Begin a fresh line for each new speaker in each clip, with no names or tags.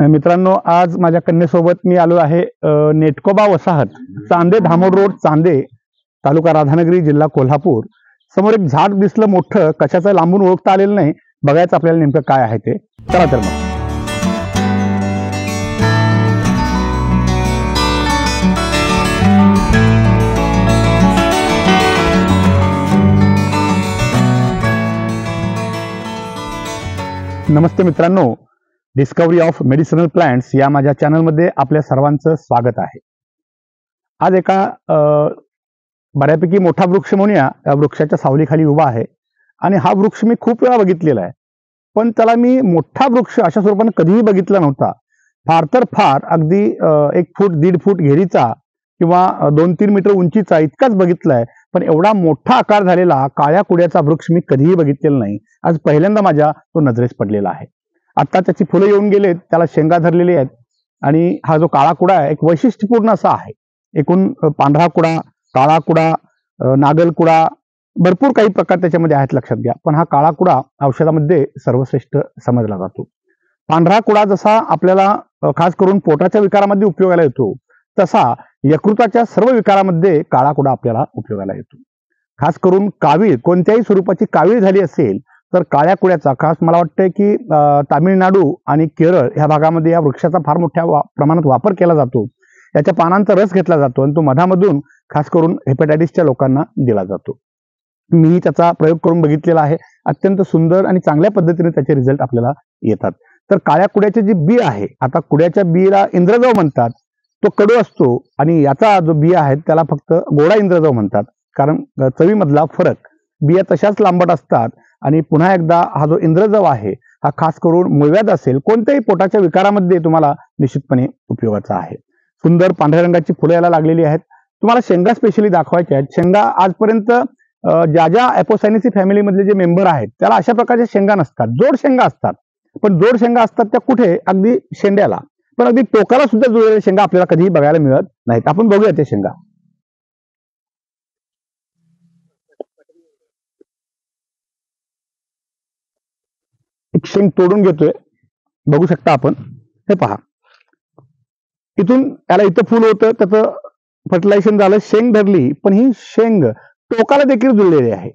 मित्रांनो, आज माझ्या कन्येसोबत मी आलो आहे नेटकोबा वसाहत, चांदे धामोड रोड, चांदे, तालुका राधानगरी, जिल्हा कोल्हापूर. समोर एक झाड दिसलं मोठं, कशाचं लांबून ओळखता आलेलं नाही. बघायचं आपल्याला नेमकं काय आहे ते. चला तर मग. नमस्ते मित्रांनो, डिस्कवरी ऑफ मेडिसिनल प्लांट्स या माझ्या चॅनलमध्ये आपल्या सर्वांचं स्वागत आहे. आज एका बऱ्यापैकी मोठा वृक्ष म्हणूया, या वृक्षाच्या सावलीखाली उभा आहे. आणि हा वृक्ष मी खूप वेळा बघितलेला आहे, पण त्याला मी मोठा वृक्ष अशा स्वरूपाने कधीही बघितला नव्हता. फार तर फार अगदी 1 फूट 1.5 फूट घेरीचा किंवा 2-3 मीटर उंचीचा इतकाच बघितलाय, पण एवढा मोठा आकार झालेला काळ्या कुड्याचा वृक्ष मी कधीही बघितलेला नाही. आज पहिल्यांदा माझ्या तो नजरेस पडलेला आहे. आता त्याची फुलं येऊन गेलेत, त्याला शेंगा धरलेली आहेत. आणि हा जो काळा कुडा आहे एक वैशिष्ट्यपूर्ण असा आहे. एकूण पांढरा कुडा, काळा कुडा, नागल कुडा, भरपूर काही प्रकार त्याच्यामध्ये आहेत, लक्षात घ्या. पण हा काळा कुडा औषधामध्ये सर्वश्रेष्ठ समजला जातो. पांढरा कुडा जसा आपल्याला खास करून पोटाच्या विकारामध्ये उपयोगाला येतो, तसा यकृताच्या सर्व विकारामध्ये काळा कुडा आपल्याला उपयोगाला येतो. खास करून कावीळ, कोणत्याही स्वरूपाची कावीळ झाली असेल तर काळ्या कुड्याचा, खास मला वाटतंय की तामिळनाडू आणि केरळ ह्या भागामध्ये या वृक्षाचा फार मोठ्या प्रमाणात वापर केला जातो. याच्या पानांचा रस घेतला जातो आणि तो मधामधून खास करून हेपॅटायटिसच्या लोकांना दिला जातो. मीही त्याचा प्रयोग करून बघितलेला आहे. अत्यंत सुंदर आणि चांगल्या पद्धतीने त्याचे रिझल्ट आपल्याला येतात. तर काळ्या कुड्याचे जी बी आहे, आता कुड्याच्या बीला इंद्रजव म्हणतात, तो कडू असतो. आणि याचा जो बिया आहे त्याला फक्त गोडा इंद्रजव म्हणतात, कारण चवीमधला फरक. बिया तशाच लांबट असतात. आणि पुन्हा एकदा हा जो इंद्रजव आहे हा खास करून मूळव्याध असेल, कोणत्याही पोटाच्या विकारामध्ये तुम्हाला निश्चितपणे उपयोगाचा आहे. सुंदर पांढऱ्या रंगाची फुलं याला लागलेली आहेत. तुम्हाला शेंगा स्पेशली दाखवायच्या आहेत. शेंगा आजपर्यंत ज्या ज्या ॲपोसायनेसी फॅमिलीमधले जे मेंबर आहेत त्याला अशा प्रकारच्या शेंगा नसतात, जोड शेंगा असतात. पण जोड शेंगा असतात त्या कुठे, अगदी शेंड्याला, पण अगदी टोकाला सुद्धा जुळलेल्या शेंगा आपल्याला कधीही बघायला मिळत नाहीत. आपण बघूया त्या शेंगा. एक शेंग तोडून घेतोय, बघू शकता आपण. हे पहा, इथून त्याला इथं फुल होतं, त्याचं फर्टिलायझेशन झालं, शेंग धरली, पण ही शेंग टोकाला देखील जुळलेली आहे.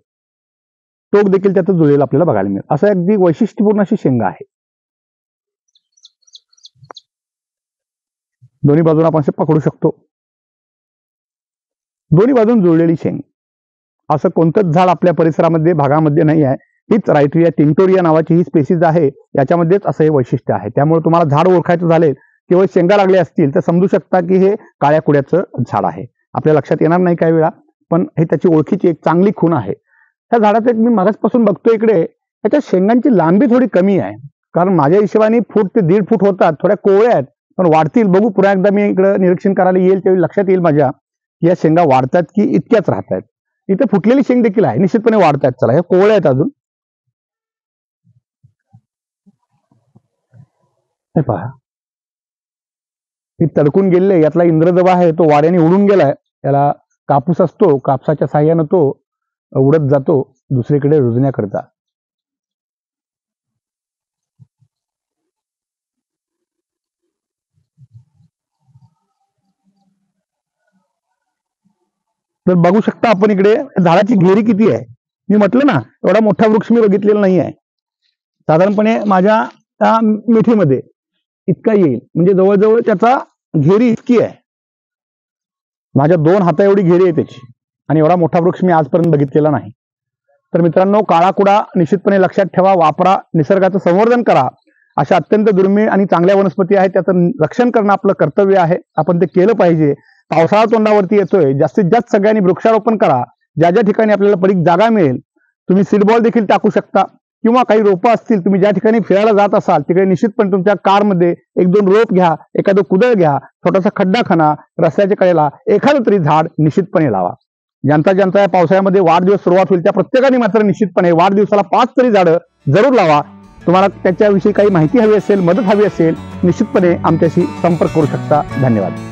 टोक देखील त्याचं जुळलेलं आपल्याला बघायला मिळेल. असं अगदी वैशिष्ट्यपूर्ण अशी शेंगा आहे. दोन्ही बाजूला आपण पकडू शकतो. दोन्ही बाजून जुळलेली शेंग. असं कोणतंच झाड आपल्या परिसरामध्ये, भागामध्ये नाही आहे. हीच रायट्रिया टिंटोरिया नावाची ही स्पेसिस आहे, याच्यामध्येच असं हे वैशिष्ट्य आहे. त्यामुळे तुम्हाला झाड ओळखायचं झाले, केवळ शेंगा लागले असतील तर समजू शकता की हे काळ्या कुड्याचं झाड आहे. आपल्या लक्षात येणार नाही काही वेळा, पण हे त्याची ओळखीची एक चांगली खूण आहे. ह्या झाडाचं एक मी मागासपासून बघतोय इकडे, त्याच्या शेंगांची लांबी थोडी कमी आहे. कारण माझ्या हिशोबाने 1 फूट ते 1.5 फूट होतात, थोड्या कोवळ्या आहेत, पण वाढतील. बघू, पुन्हा एकदा मी इकडे निरीक्षण करायला येईल तेव्हा लक्षात येईल माझ्या की या शेंगा वाढतात की इतक्याच राहतात. इथे फुटलेली शेंग देखील आहे, निश्चितपणे वाढतात. चला, हे कोवळ्या आहेत अजून. हे पहा, ही तडकून गेलेले, यातला इंद्रजव आहे तो वाऱ्याने उडून गेलाय. याला कापूस असतो, कापसाच्या साह्यानं तो उडत जातो दुसरीकडे रुजण्याकरता. तर बघू शकता आपण इकडे झाडाची घेरी किती आहे. मी म्हटलं ना, एवढा मोठा वृक्ष मी बघितलेला नाही आहे. साधारणपणे माझ्या त्या मिठीमध्ये इतका येईल, म्हणजे जवळजवळ त्याचा घेरी इतकी आहे. माझ्या 2 हाता एवढी घेरी आहे त्याची. आणि एवढा मोठा वृक्ष मी आजपर्यंत बघितलेला नाही. तर मित्रांनो, काळा कुडा निश्चितपणे लक्षात ठेवा, वापरा, निसर्गाचं संवर्धन करा. अशा अत्यंत दुर्मिळ आणि चांगल्या वनस्पती आहेत, त्याचं रक्षण करणं आपलं कर्तव्य आहे. आपण ते केलं पाहिजे. पावसाळा तोंडावरती येतोय, जास्तीत जास्त सगळ्यांनी वृक्षारोपण करा. ज्या ज्या ठिकाणी आपल्याला पडीक जागा मिळेल, तुम्ही सीडबॉल देखील टाकू शकता, किंवा काही रोपं असतील, तुम्ही ज्या ठिकाणी फिरायला जात असाल तिकडे निश्चितपणे तुमच्या कारमध्ये 1-2 रोप घ्या, एखादं कुदळ घ्या, छोटासा खड्डा खणा, रस्त्याच्या कडेला एखादं तरी झाड निश्चितपणे लावा. ज्यांचा ज्यांचा या पावसाळ्यामध्ये वाढदिवस सुरुवात होईल त्या प्रत्येकाने मात्र निश्चितपणे वाढदिवसाला 5 तरी झाडं जरूर लावा. तुम्हाला त्याच्याविषयी काही माहिती हवी असेल, मदत हवी असेल, निश्चितपणे आमच्याशी संपर्क करू शकता. धन्यवाद.